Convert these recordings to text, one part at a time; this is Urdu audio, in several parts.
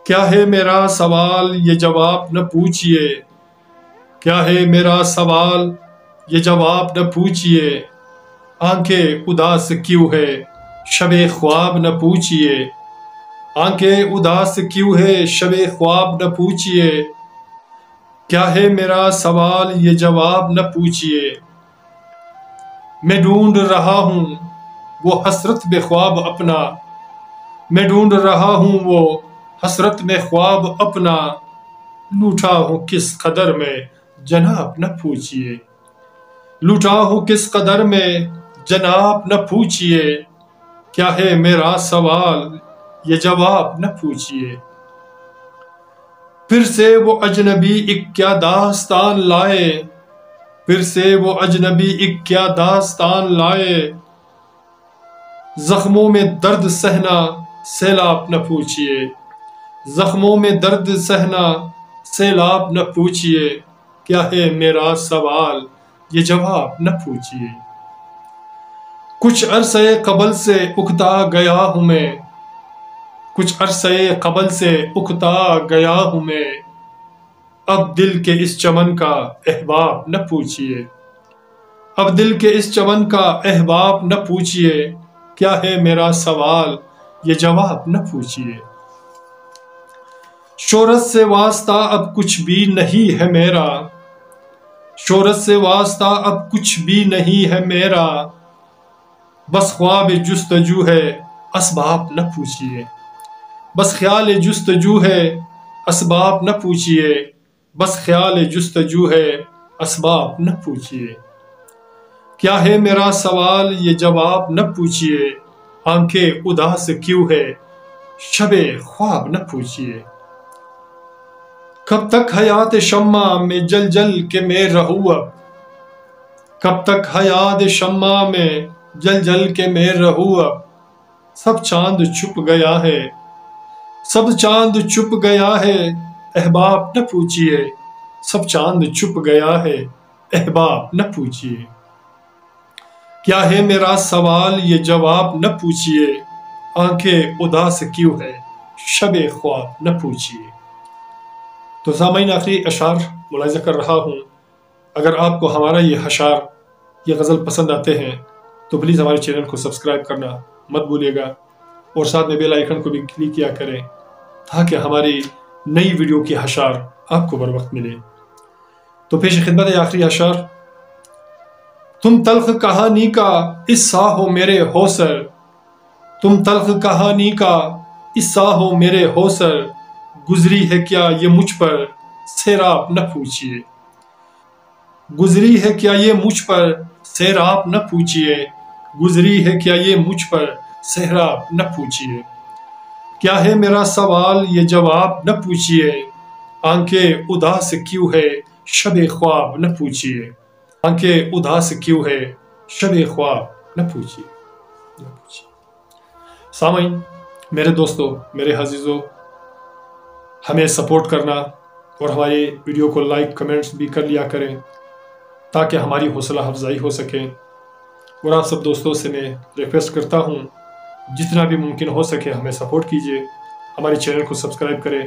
کیا ہے میرا سوال یہ جواب نہ پوچھئے، کیا ہے میرا سوال یہ جواب نہ پوچھئے، آنکھیں اداس کیوں ہے شب خواب نہ پوچھئے، آنکھیں اداس کیوں ہے شب خواب نہ پوچھئے، کیا ہے میرا سوال یہ جواب نہ پوچھئے، میں ڈھونڈ رہا ہوں وہ حسرت میں خواب اپنا، میں ڈھونڈ رہا ہوں وہ حسرت میں خواب اپنا، لوٹا ہوں کس قدر میں جناب نہ پوچھئے، لوٹا ہوں کس قدر میں جناب نہ پوچھئے، کیا ہے میرا سوال یہ جواب نہ پوچھئے، پھر سے وہ اجنبی ایک کیا داستان لائے، پھر سے وہ اجنبی ایک کیا داستان لائے، زخموں میں درد سہنا سیلاب نہ پوچھئے، زخموں میں درد سہنا سیلاب نہ پوچھئے، کیا ہے میرا سوال یہ جواب نہ پوچھئے، کچھ عرصے قبل سے اکتا گیا ہوں میں، کچھ عرصے قبل سے اکتا گیا ہوں میں، اب دل کے اس چمن کا احباب نہ پوچھئے، اب دل کے اس چمن کا احباب نہ پوچھئے، کیا ہے میرا سوال یہ جواب نہ پوچھئے، شہرت سے واسطہ اب کچھ بھی نہیں ہے میرا، شہرت سے واسطہ اب کچھ بھی نہیں ہے میرا، بس خواب جستجو ہے اسباب نہ پوچھئے، بس خیال جستجو ہے اسباب نہ پوچھئے، بس خیال جستجو ہے اسباب نہ پوچھئے، کیا ہے میرا سوال یہ جواب نہ پوچھئے، آنکھیں اداس کیوں ہے شب خواب نہ پوچھئے، کب تک حیات شمع میں جل جل کے میں رہوں اب، کب تک حیات شمع میں جل جل کے میں رہوں اب، سب چاند چھپ گیا ہے، سب چاند چھپ گیا ہے، احباب نہ پوچھئے، سب چاند چھپ گیا ہے، احباب نہ پوچھئے، کیا ہے میرا سوال یہ جواب نہ پوچھئے، آنکھیں اداس کیوں ہے شب خواب نہ پوچھئے۔ تو سامعین آخری اشعار ملاحظہ کر رہا ہوں، اگر آپ کو ہمارا یہ اشعار یہ غزل پسند آتے ہیں تو پلیز ہمارے چینل کو سبسکرائب کرنا مت بھولیے گا، اور ساتھ میں بیل آئیکن کو بھی کلک کیا کریں تاکہ ہماری نئی ویڈیو کی اشعار آپ کو بر وقت ملے۔ تو پیش خدمت ہے آخری اشعار، تم تلخ کہانی کا قصہ ہو میرے ہوسر، تم تلخ کہانی کا قصہ ہو میرے ہوسر، گزری ہے کیا یہ مجھ پر سیراب نہ پوچھئے، گزری ہے کیا یہ مجھ پر سیراب نہ پوچھئے، گزری ہے کیا یہ مجھ پر سیراب نہ پوچھئے، کیا ہے میرا سوال یہ جواب نہ پوچھئے، آنکھیں اداس کیوں ہے شب خواب نہ پوچھئے، آنکھیں اداس کیوں ہے شب خواب نہ پوچھئے۔ سامعین، میرے دوستو، میرے عزیزو، ہمیں سپورٹ کرنا اور ہماری ویڈیو کو لائک کمنٹس بھی کر لیا کریں تاکہ ہماری حوصلہ افزائی ہو سکے، اور آپ سب دوستوں سے میں ریکویسٹ کرتا ہوں جتنا بھی ممکن ہو سکے ہمیں سپورٹ کیجیے، ہمارے چینل کو سبسکرائب کریں،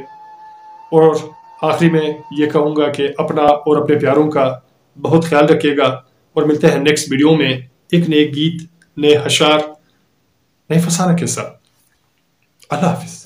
اور آخری میں یہ کہوں گا کہ اپنا اور اپنے پیاروں کا بہت خیال رکھیے گا، اور ملتے ہیں نیکسٹ ویڈیو میں ایک نئے گیت، نئے اشعار، نئے فسانہ کے ساتھ۔ اللہ حافظ۔